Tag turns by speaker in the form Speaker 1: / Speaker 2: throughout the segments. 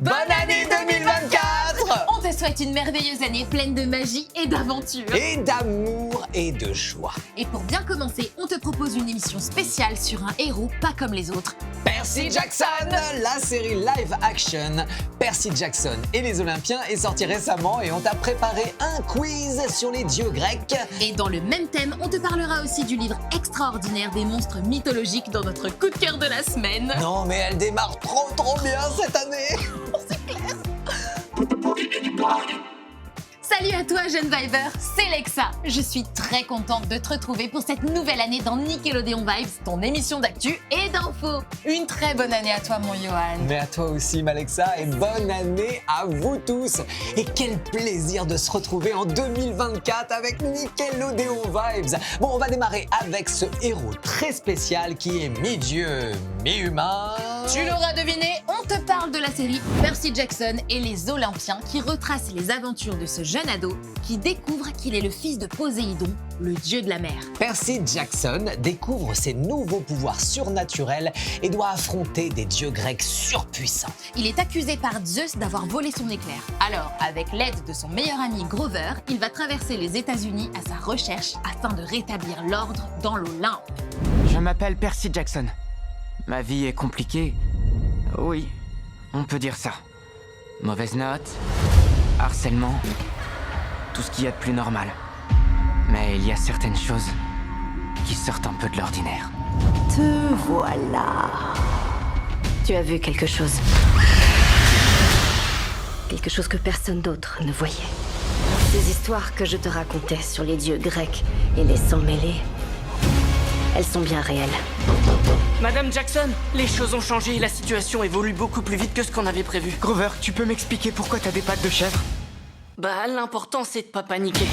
Speaker 1: Bonne année 2024!
Speaker 2: On te souhaite une merveilleuse année pleine de magie et d'aventure.
Speaker 1: Et d'amour et de joie.
Speaker 2: Et pour bien commencer, on te propose une émission spéciale sur un héros pas comme les autres.
Speaker 1: Percy Jackson, la série live action Percy Jackson et les Olympiens est sortie récemment et on t'a préparé un quiz sur les dieux grecs.
Speaker 2: Et dans le même thème, on te parlera aussi du livre extraordinaire des monstres mythologiques dans notre coup de cœur de la semaine.
Speaker 1: Non mais elle démarre trop bien cette année.
Speaker 2: C'est clair. Salut à toi jeune Viber, c'est Lexa. Je suis très contente de te retrouver pour cette nouvelle année dans Nickelodeon Vibes, ton émission d'actu et d'infos. Une très bonne année à toi mon Johan.
Speaker 1: Mais à toi aussi Malexa et bonne année à vous tous. Et quel plaisir de se retrouver en 2024 avec Nickelodeon Vibes. Bon, on va démarrer avec ce héros très spécial qui est mi-dieu, mi-humain.
Speaker 2: Tu l'auras deviné, on te parle de la série Percy Jackson et les Olympiens qui retrace les aventures de ce jeune ado qui découvre qu'il est le fils de Poséidon, le dieu de la mer.
Speaker 1: Percy Jackson découvre ses nouveaux pouvoirs surnaturels et doit affronter des dieux grecs surpuissants.
Speaker 2: Il est accusé par Zeus d'avoir volé son éclair. Alors, avec l'aide de son meilleur ami Grover, il va traverser les États-Unis à sa recherche afin de rétablir l'ordre dans l'Olympe.
Speaker 3: Je m'appelle Percy Jackson. Ma vie est compliquée. Oui, on peut dire ça. Mauvaise note, harcèlement, tout ce qu'il y a de plus normal. Mais il y a certaines choses qui sortent un peu de l'ordinaire.
Speaker 4: Te voilà. Tu as vu quelque chose. Quelque chose que personne d'autre ne voyait. Ces histoires que je te racontais sur les dieux grecs et les sangs mêlés, elles sont bien réelles.
Speaker 5: Madame Jackson, les choses ont changé, la situation évolue beaucoup plus vite que ce qu'on avait prévu.
Speaker 3: Grover, tu peux m'expliquer pourquoi t'as des pattes de chèvre?
Speaker 5: Bah, l'important c'est de pas paniquer.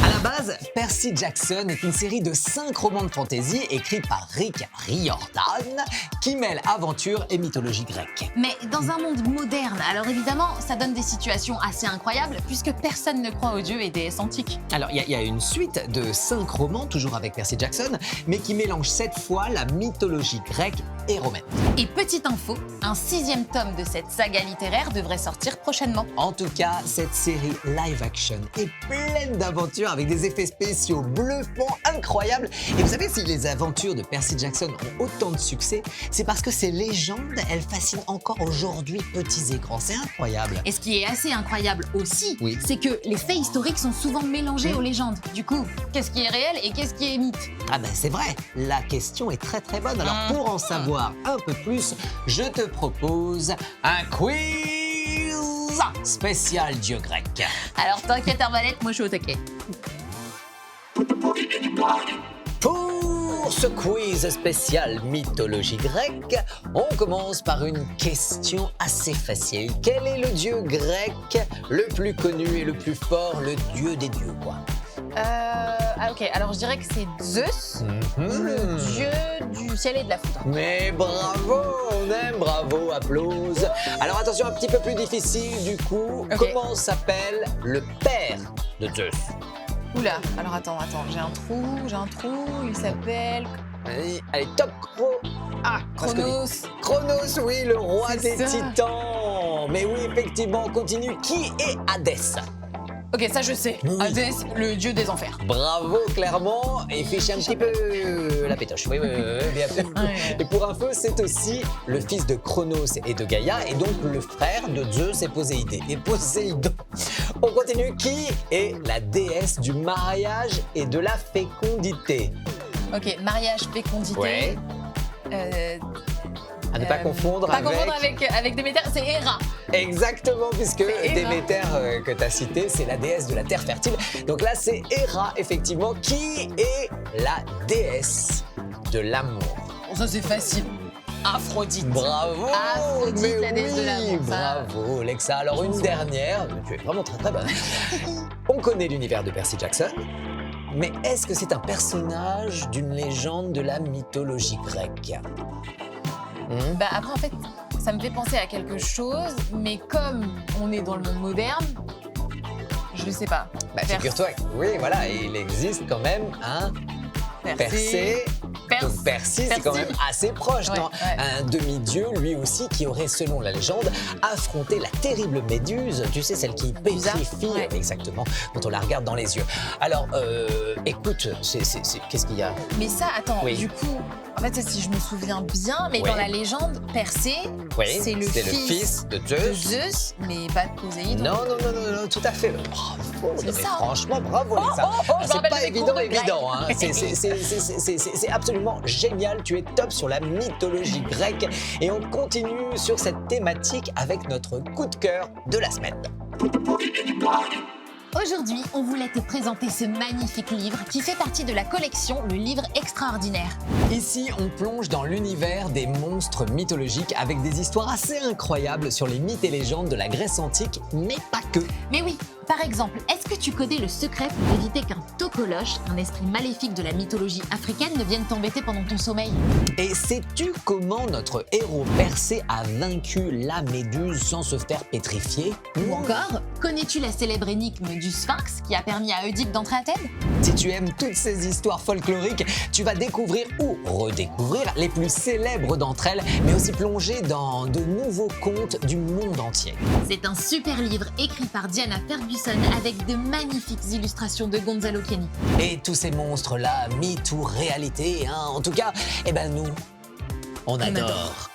Speaker 1: À la base, Percy Jackson est une série de 5 romans de fantasy écrits par Rick Riordan qui mêlent aventure et mythologie grecque.
Speaker 2: Mais dans un monde moderne, alors évidemment, ça donne des situations assez incroyables puisque personne ne croit aux dieux et déesses antiques.
Speaker 1: Alors, il y a une suite de 5 romans, toujours avec Percy Jackson, mais qui mélange cette fois la mythologie grecque et romaine.
Speaker 2: Et petite info, un 6e tome de cette saga littéraire devrait sortir prochainement.
Speaker 1: En tout cas, cette série live action est pleine d'aventures avec des effets spéciaux bluffants, incroyables. Et vous savez, si les aventures de Percy Jackson ont autant de succès, c'est parce que ces légendes, elles fascinent encore aujourd'hui petits et grands. C'est incroyable.
Speaker 2: Et ce qui est assez incroyable aussi,
Speaker 1: Oui.
Speaker 2: c'est que les faits historiques sont souvent mélangés aux légendes. Du coup, qu'est-ce qui est réel et qu'est-ce qui est mythe?
Speaker 1: Ah ben c'est vrai, la question est très bonne. Alors pour en savoir un peu plus, je te propose un quiz spécial dieu grec.
Speaker 2: Alors t'inquiète Arbalète, moi je suis au taquet.
Speaker 1: Pour ce quiz spécial mythologie grecque, on commence par une question assez facile. Quel est le dieu grec le plus connu et le plus fort, le dieu des dieux, quoi?
Speaker 2: Ok, alors je dirais que c'est Zeus, le dieu du ciel et de la foudre.
Speaker 1: Mais bravo, on aime, bravo, applause. Alors attention, un petit peu plus difficile du coup.
Speaker 2: Ok.
Speaker 1: Comment s'appelle le père de Zeus?
Speaker 2: Oula, alors attends, j'ai un trou, il s'appelle
Speaker 1: Allez, top presque
Speaker 2: Chronos.
Speaker 1: dit. Chronos, oui, le roi
Speaker 2: C'est
Speaker 1: des
Speaker 2: ça.
Speaker 1: titans. Mais oui, effectivement, on continue. Qui est Hadès?
Speaker 2: Ok, ça je sais,
Speaker 1: Oui.
Speaker 2: Hadès, le dieu des enfers.
Speaker 1: Bravo, clairement. Et fiche un petit peu la pétoche. Oui, bien sûr.
Speaker 2: Ouais.
Speaker 1: Et pour info, c'est aussi le fils de Chronos et de Gaïa, et donc le frère de Zeus et Poséidon. On continue. Qui est la déesse du mariage et de la fécondité?
Speaker 2: Ok, mariage, fécondité.
Speaker 1: Ouais. À ne pas confondre
Speaker 2: Pas
Speaker 1: avec...
Speaker 2: confondre avec Déméter, c'est Héra.
Speaker 1: Exactement, puisque
Speaker 2: C'est Héra.
Speaker 1: Déméter que tu as cité, c'est la déesse de la terre fertile. Donc là, c'est Héra, effectivement, qui est la déesse de l'amour.
Speaker 2: Bon, ça c'est facile. Aphrodite.
Speaker 1: Bravo!
Speaker 2: Aphrodite,
Speaker 1: Mais
Speaker 2: la déesse de l'amour, ça.
Speaker 1: bravo, Lexa. Alors, une dernière, tu es vraiment très bonne. On connaît l'univers de Percy Jackson, mais est-ce que c'est un personnage d'une légende de la mythologie grecque?
Speaker 2: Bah après en fait, ça me fait penser à quelque chose, mais comme on est dans le monde moderne, je sais pas.
Speaker 1: Bah, figure-toi, oui, voilà, il existe quand même un Persée Donc Percy, c'est quand même assez proche,
Speaker 2: Ouais,
Speaker 1: non?
Speaker 2: ouais.
Speaker 1: Un demi-dieu, lui aussi, qui aurait, selon la légende, affronté la terrible Méduse, tu sais, celle qui
Speaker 2: Médusa,
Speaker 1: pétrifie,
Speaker 2: ouais.
Speaker 1: exactement, quand on la regarde dans les yeux. Alors, écoute, qu'est-ce qu'il y a?
Speaker 2: Mais ça, attends,
Speaker 1: Oui.
Speaker 2: du coup, en fait, si je me souviens bien, mais
Speaker 1: Oui.
Speaker 2: dans la légende, Persée,
Speaker 1: Oui,
Speaker 2: c'est le fils
Speaker 1: de
Speaker 2: de
Speaker 1: Zeus.
Speaker 2: Zeus, mais pas de Poséidon.
Speaker 1: Non, tout à fait. Bravo,
Speaker 2: C'est
Speaker 1: mais
Speaker 2: ça.
Speaker 1: franchement, bravo, Lexa.
Speaker 2: oh, je me
Speaker 1: C'est
Speaker 2: rappelle
Speaker 1: pas
Speaker 2: de mes
Speaker 1: évident,
Speaker 2: cours de grec.
Speaker 1: hein. C'est absolument génial. Tu es top sur la mythologie grecque. Et on continue sur cette thématique avec notre coup de cœur de la semaine.
Speaker 2: Aujourd'hui, on voulait te présenter ce magnifique livre qui fait partie de la collection Le Livre Extraordinaire.
Speaker 1: Ici, on plonge dans l'univers des monstres mythologiques avec des histoires assez incroyables sur les mythes et légendes de la Grèce antique, mais pas que.
Speaker 2: Mais oui, par exemple, est-ce que tu connais le secret pour éviter qu'un tokoloche, un esprit maléfique de la mythologie africaine, ne vienne t'embêter pendant ton sommeil?
Speaker 1: Et sais-tu comment notre héros Persée a vaincu la Méduse sans se faire pétrifier?
Speaker 2: Ou encore, connais-tu la célèbre énigme du Sphinx qui a permis à Oedipe d'entrer à Thèbes?
Speaker 1: Si tu aimes toutes ces histoires folkloriques, tu vas découvrir ou redécouvrir les plus célèbres d'entre elles, mais aussi plonger dans de nouveaux contes du monde entier.
Speaker 2: C'est un super livre écrit par Diana Ferguson avec de magnifiques illustrations de Gonzalo Kenny.
Speaker 1: Et tous ces monstres-là, mythes ou réalité, hein, en tout cas, eh ben nous, on adore.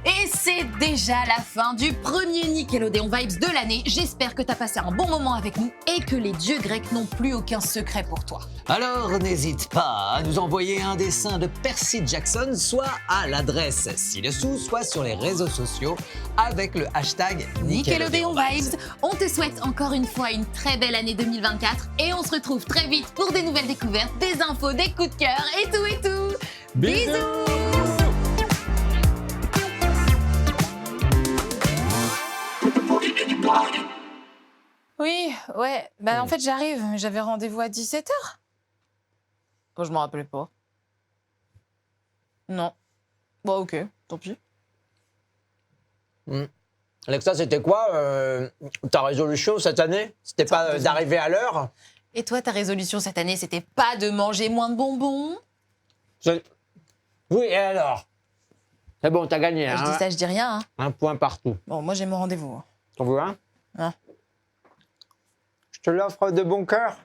Speaker 2: Et c'est déjà la fin du premier Nickelodeon Vibes de l'année. J'espère que t'as passé un bon moment avec nous et que les dieux grecs n'ont plus aucun secret pour toi.
Speaker 1: Alors n'hésite pas à nous envoyer un dessin de Percy Jackson, soit à l'adresse ci-dessous, soit sur les réseaux sociaux avec le hashtag
Speaker 2: Nickelodeon Vibes, on te souhaite encore une fois une très belle année 2024 et on se retrouve très vite pour des nouvelles découvertes, des infos, des coups de cœur et tout. Bisous. Oui, ouais, bah en fait j'arrive, j'avais rendez-vous à 17h. Bon, je m'en rappelais pas. Non. Bon, ok, tant pis.
Speaker 6: Alexa, c'était quoi ta résolution cette année? C'était pas d'arriver à l'heure?
Speaker 2: Et toi, ta résolution cette année, c'était pas de manger moins de bonbons?
Speaker 6: Oui, et alors? C'est bon, t'as gagné.
Speaker 2: Je dis ça, je dis rien. Hein.
Speaker 6: Un point partout.
Speaker 2: Bon, moi j'ai mon rendez-vous.
Speaker 6: T'en veux un?
Speaker 2: Non.
Speaker 6: Je te l'offre de bon cœur.